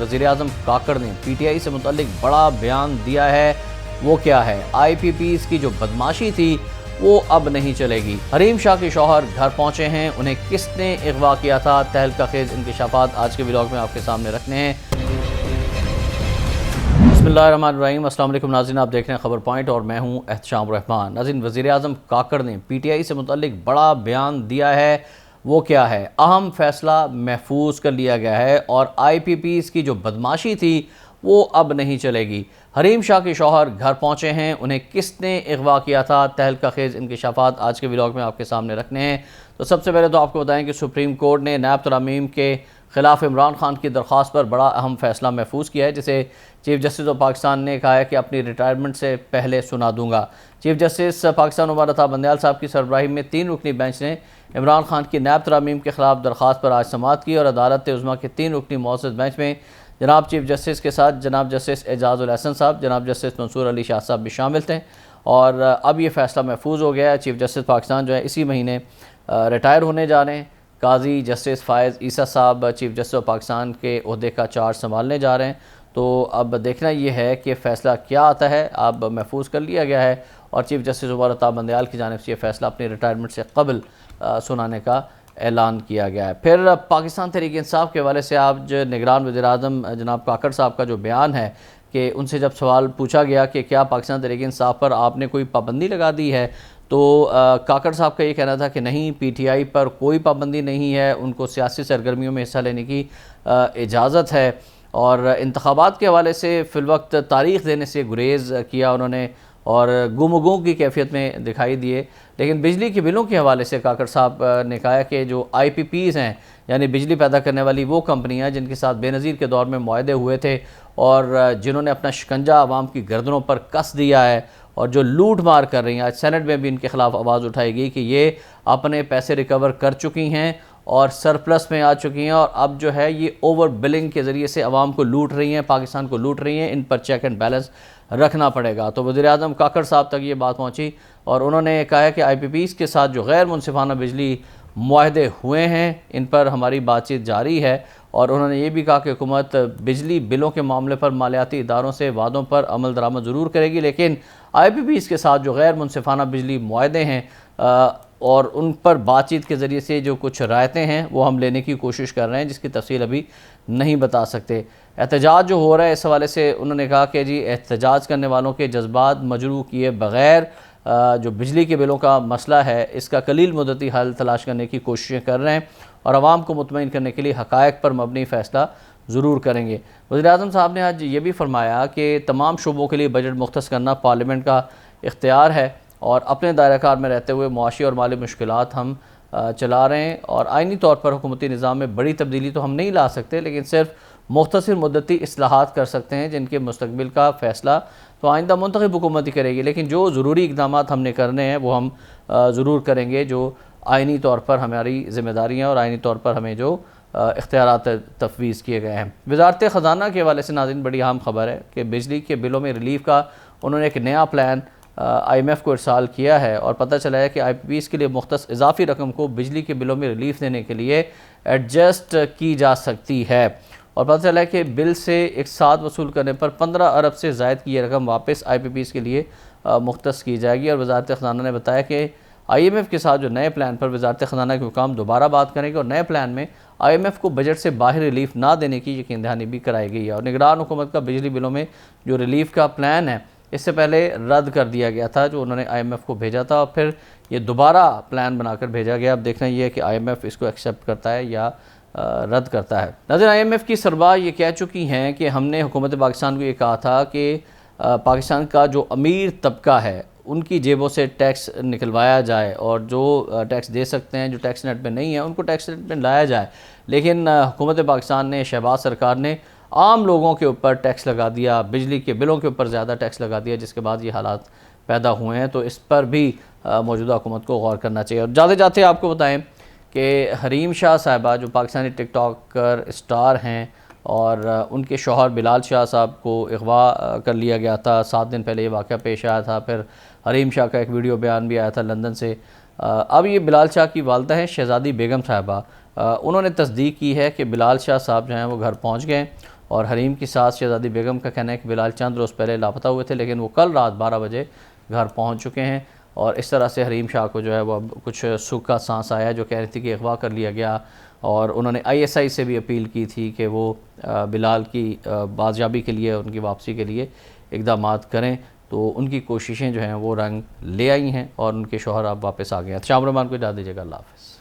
वज़ीर-ए-आज़म काकड़ ने पीटीआई से मुतल्लिक बड़ा बयान दिया है। वो क्या है? IPPs की जो बदमाशी थी वो अब नहीं चलेगी। हरीम शाह के शौहर घर पहुंचे हैं, उन्हें किसने अगवा किया था? तहलका खेज इंकशाफात आज के व्लॉग में आपके सामने रखने हैं। बिस्मिल्लाहिर्रहमानिर्रहीम, अस्सलाम वालेकुम नाज़रीन, आप देख रहे हैं खबर पॉइंट और मैं हूं एहतशाम रहमान। नाज़रीन, वज़ीर-ए-आज़म काकड़ ने पीटीआई से मुतल्लिक बड़ा बयान दिया है। वो क्या है? अहम फैसला महफूज कर लिया गया है और IPPs की जो बदमाशी थी वो अब नहीं चलेगी। हरीम शाह के शौहर घर पहुंचे हैं, उन्हें किसने अगवा किया था? तहलका खेज इंकशाफात आज के व्लॉग में आपके सामने रखने हैं। तो सबसे पहले तो आपको बताएं कि सुप्रीम कोर्ट ने नायब तरामीम के ख़िलाफ़ इमरान खान की दरख्वास्त पर बड़ा अहम फैसला महफूज किया है, जिसे चीफ जस्टिस ऑफ पाकिस्तान ने कहा है कि अपनी रिटायरमेंट से पहले सुना दूंगा। चीफ जस्टिस पाकिस्तान उमर अता बंदयाल साहब की सरबराही में 3 रुकनी बेंच ने इमरान खान की नायब तरामीम के ख़िलाफ़ दरख्वास्त पर आज समाअत की और अदालत उज़्मा के 3 रुकनी मौसूद बेंच में जनाब चीफ जस्टिस के साथ जनाब जस्टिस एजाज़ उल हसन साहब, जनाब जस्टिस मंसूर अली शाह साहब भी शामिल थे और अब ये फ़ैसला महफूज हो गया है। चीफ जस्टिस पाकिस्तान जो है इसी महीने रिटायर होने जा रहे हैं। काजी जस्टिस फ़ायज़ ईसा साहब चीफ जस्टिस ऑफ पाकिस्तान के ओहदे का चार्ज संभालने जा रहे हैं। तो अब देखना ये है कि फ़ैसला क्या आता है। अब महफूज कर लिया गया है और चीफ जस्टिस उमर अता बंदयाल की जानिब से ये फ़ैसला अपनी रिटायरमेंट से कबल सुनाने का ऐलान किया गया है। फिर पाकिस्तान तहरीक इंसाफ के हवाले से आज निगरान वज़ीर-ए-आज़म जनाब काकड़ साहब का जो बयान है कि उनसे जब सवाल पूछा गया कि क्या पाकिस्तान तहरीक इंसाफ पर आपने कोई पाबंदी लगा दी है, तो काकड़ साहब का ये कहना था कि नहीं, PTI पर कोई पाबंदी नहीं है, उनको सियासी सरगर्मियों में हिस्सा लेने की इजाज़त है और इंतखाबात के हवाले से फ़िलवक्त तारीख़ देने से गुरेज़ किया उन्होंने और गुमगू की कैफियत में दिखाई दिए। लेकिन बिजली के बिलों के हवाले से काकड़ साहब ने कहा कि जो IPPs हैं, यानी बिजली पैदा करने वाली वो कंपनियां जिनके साथ बेनज़ीर के दौर में मुआहदे हुए थे और जिन्होंने अपना शिकंजा आवाम की गर्दनों पर कस दिया है और जो लूट मार कर रही हैं, आज सेनेट में भी इनके ख़िलाफ़ आवाज़ उठाई गई कि ये अपने पैसे रिकवर कर चुकी हैं और सरप्लस में आ चुकी हैं और अब जो है ये ओवर बिलिंग के ज़रिए से आवाम को लूट रही हैं, पाकिस्तान को लूट रही हैं। इन पर चेक एंड बैलेंस रखना पड़ेगा। तो वज़ीर-ए-आज़म काकड़ साहब तक ये बात पहुँची और उन्होंने कहा है कि IPPs के साथ जो गैर मुनसिफाना बिजली मुआहदे हुए हैं, इन पर हमारी बातचीत जारी है और उन्होंने ये भी कहा कि हुकूमत बिजली बिलों के मामले पर मालियाती इदारों से वादों पर अमल दरामद ज़रूर करेगी, लेकिन IPPs के साथ जो गैर मुनसिफाना बिजली मुआहदे हैं और उन पर बातचीत के ज़रिए से जो कुछ रायतें हैं वो हम लेने की कोशिश कर रहे हैं, जिसकी तफसील अभी नहीं बता सकते। एहतजाज जो हो रहा है इस हवाले से उन्होंने कहा कि जी एहतजाज करने वालों के जज्बात मजरू किए बग़ैर जो बिजली के बिलों का मसला है इसका कलील मुद्दती हल तलाश करने की कोशिशें कर रहे हैं और आवाम को मुतमईन करने के लिए हक़ायक़ पर मबनी फ़ैसला ज़रूर करेंगे। वज़ीर-ए-आज़म साहब ने आज ये भी फरमाया कि तमाम शोबों के लिए बजट मुख्तस करना पार्लियामेंट का इख्तियार है और अपने दायरा-कार में रहते हुए मुआशी और माली मुश्किलात हम चला रहे हैं और आइनी तौर पर हुकूमती निज़ाम में बड़ी तब्दीली तो हम नहीं ला सकते, लेकिन सिर्फ मुख्तसर मुद्दती इस्लाहात कर सकते हैं जिनके मुस्तकबिल का फ़ैसला तो आइंदा मुंतखब हुकूमत ही करेगी, लेकिन जो ज़रूरी इक़दामात हमने करने हैं वो हम ज़रूर करेंगे, जो आइनी तौर पर हमारी ज़िम्मेदारियाँ और आइनी तौर पर हमें जो इख्तियारात तफवीज़ किए गए हैं। वज़ारत ख़ज़ाना के हवाले से नाज़रीन बड़ी अहम खबर है कि बिजली के बिलों में रिलीफ़ का उन्होंने एक नया प्लान IMF को इरसाल किया है और पता चला है कि IPPs के लिए मुख्तस इजाफ़ी रकम को बिजली के बिलों में रिलीफ़ देने के लिए एडजस्ट की जा सकती है और पता चला है कि बिल से एक साथ वसूल करने पर 15 अरब से ज़ायद की ये रकम वापस IPPs के लिए मुख्तस की जाएगी और वज़ारत ख़ज़ाना ने बताया कि IMF के साथ जो नए प्लान पर वज़ारत ख़ज़ाना के हुकाम दोबारा बात करेंगे और नए प्लान में IMF को बजट से बाहर रिलीफ़ ना देने की यकीन दहानी भी कराई गई है और निगरान हुकूमत का बिजली बिलों में जो रिलीफ़ का प्लान है इससे पहले रद्द कर दिया गया था, जो उन्होंने IMF को भेजा था और फिर ये दोबारा प्लान बनाकर भेजा गया। अब देखना ये है कि IMF इसको एक्सेप्ट करता है या रद्द करता है। नाज़रीन, IMF की सरबराह ये कह चुकी हैं कि हमने हुकूमत पाकिस्तान को ये कहा था कि पाकिस्तान का जो अमीर तबका है उनकी जेबों से टैक्स निकलवाया जाए और जो टैक्स दे सकते हैं, जो टैक्स नेट में नहीं है, उनको टैक्स नेट में लाया जाए। लेकिन हुकूमत पाकिस्तान ने, शहबाज सरकार ने आम लोगों के ऊपर टैक्स लगा दिया, बिजली के बिलों के ऊपर ज़्यादा टैक्स लगा दिया, जिसके बाद ये हालात पैदा हुए हैं। तो इस पर भी मौजूदा हुकूमत को गौर करना चाहिए। और जाते जाते आपको बताएं कि हरीम शाह साहिबा जो पाकिस्तानी टिकटॉकर स्टार हैं और उनके शौहर बिलाल शाह साहब को अगवा कर लिया गया था। 7 दिन पहले ये वाक़या पेश आया था। फिर हरीम शाह का एक वीडियो बयान भी आया था लंदन से। अब ये बिलाल शाह की वालदा हैं शहज़ादी बेगम साहिबा, उन्होंने तस्दीक की है कि बिलाल शाह साहब जो हैं वो घर पहुँच गए और हरीम की सास शहजादी बेगम का कहना है कि बिलाल चंद रोज़ पहले लापता हुए थे, लेकिन वो कल रात 12 बजे घर पहुंच चुके हैं। और इस तरह से हरीम शाह को जो है वो अब कुछ सुख का सांस आया, जो कह रही थी कि अगवा कर लिया गया। और उन्होंने ISI से भी अपील की थी कि वो बिलाल की बाजियाबी के लिए, उनकी वापसी के लिए इक़दाम करें। तो उनकी कोशिशें जो हैं वो रंग ले आई हैं और उनके शौहर अब वापस आ गए हैं। शाम रहमान को इजाज़त दीजिएगा। अल्लाह हाफ़िज़।